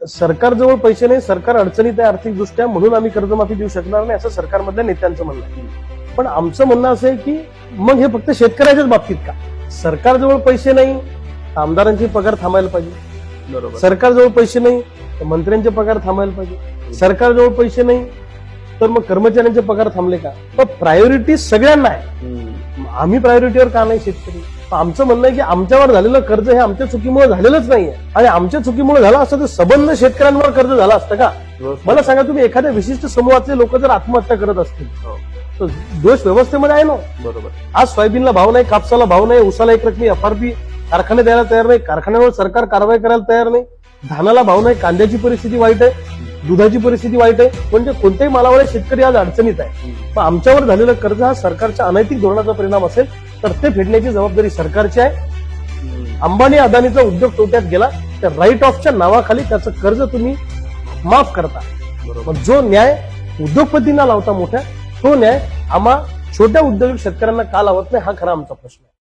सरकारजवळ पैसे नाही, सरकार अडचणीत आहे आर्थिकदृष्ट्या, म्हणून आम्ही कर्जमाफी देऊ शकणार नाही असं सरकारमधल्या नेत्यांचं म्हणणं आहे. पण आमचं म्हणणं असं आहे की मग हे फक्त शेतकऱ्याच्याच बाबतीत का? सरकारजवळ पैसे नाही, आमदारांचे पगार थांबायला पाहिजे. बरोबर. सरकारजवळ पैसे नाही तर मंत्र्यांचे पगार थांबायला पाहिजे. सरकारजवळ पैसे नाही तर मग कर्मचाऱ्यांचे पगार थांबले का? पण प्रायोरिटी सगळ्यांना आहे. आम्ही प्रायोरिटीवर का नाही शेतकरी? आमचं म्हणणं आहे की आमच्यावर झालेलं कर्ज हे आमच्या चुकीमुळे झालेलंच नाहीये, आणि आमच्या चुकीमुळे झालं असतं तर सबंध शेतकऱ्यांवर कर्ज झालं असतं का? मला सांगा, तुम्ही एखाद्या विशिष्ट समूहातले लोक जर आत्महत्या करत असतील तर दोष व्यवस्थेमध्ये आहे ना? बरोबर. आज सोयाबीनला भाव नाही, कापसाला भाव नाही, उसाला एक रकमी FRP कारखाने द्यायला तयार नाही, कारखान्यावर सरकार कारवाई करायला तयार नाही, धानाला भाव नाही, कांद्याची परिस्थिती वाईट आहे, दुधाची परिस्थिती वाईट आहे, म्हणजे कोणत्याही मालावर शेतकरी आज अडचणीत आहे. पण आमच्यावर झालेलं कर्ज हा सरकारच्या अनैतिक धोरणाचा परिणाम असेल तर ते फेडण्याची जबाबदारी सरकारची आहे. अंबानी अदानीचा उद्योग तोट्यात गेला तर राईट ऑफच्या नावाखाली त्याचं कर्ज तुम्ही माफ करता. मग जो न्याय उद्योगपतींना लावता मोठ्या, तो न्याय आम्हा छोट्या उद्योजक शेतकऱ्यांना का लावत नाही, हा खरा आमचा प्रश्न आहे.